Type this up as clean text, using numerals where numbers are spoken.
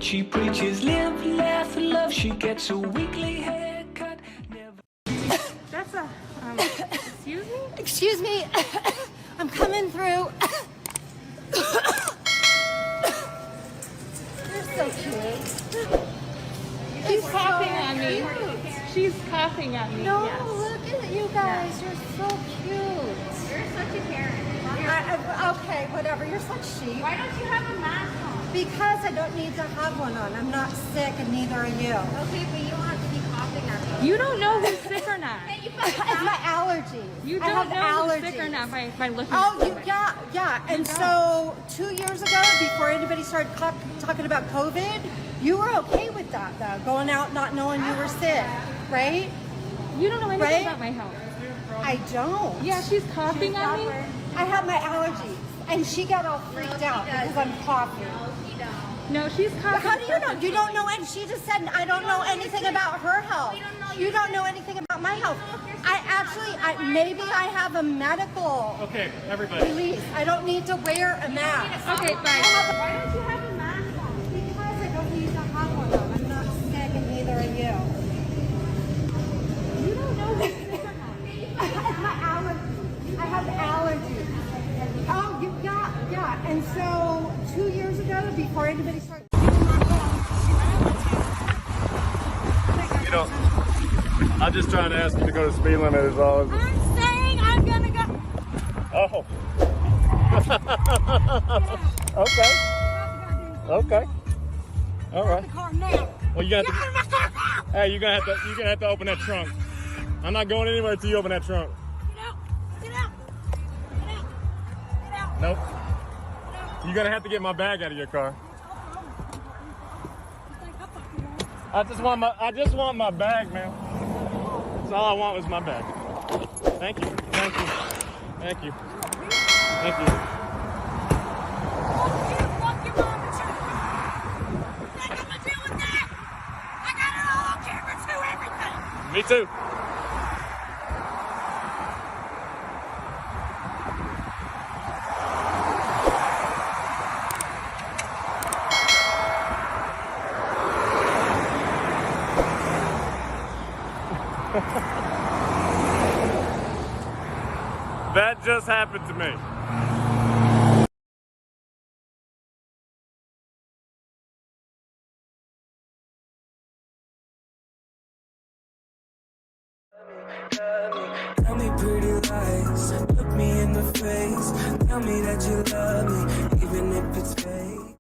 she preaches live, laugh, love. She gets a weekly haircut. That's a, excuse me? Excuse me, I'm coming through. You're so cute. She's coughing on me. She's coughing at me. No, yes. look at you guys. You're so cute. You're such a Karen. Okay, whatever. You're such sheep. Why don't you have a mask on? Because I don't need to have one on. I'm not sick, and neither are you. Okay, but you don't have to be coughing at me. You don't know who's sick or not. Hey, you It's my allergies. You I don't have know allergies. who's sick or not by looking Oh, at you, somebody. yeah. And so 2 years ago, before anybody started talking about COVID, you were okay with that, though, going out not knowing you were sick, right? You don't know anything Right? about my health. I don't. Yeah, she's coughing on me. I have my allergies, and she got all freaked out because I'm coughing. No, she's coughing. How do you know? You don't know, and she just said I don't know anything about her health. You don't know anything about my health. Maybe I have a medical release. I don't need to wear a mask. Okay, fine. Why don't you have a mask on? Because I don't need to have one on. I'm not sick, and neither are you. You don't know who's sick or not. I have my allergies. I have allergies. Oh, yeah. And so 2 years ago, before anybody started. You know, I'm just trying to ask you to go to the speed limit as all. I'm saying I'm gonna go. Oh. Okay. All right. Car now. Well, you got Get out of my car now. Hey, you're gonna have to open that trunk. I'm not going anywhere until you open that trunk. Get out. Nope. You're gonna have to get my bag out of your car. I just want my bag, man. That's all I want was my bag. Thank you. Me too. That just happened to me. Tell me pretty lies, look me in the face. Tell me that you love me, even if it's fake.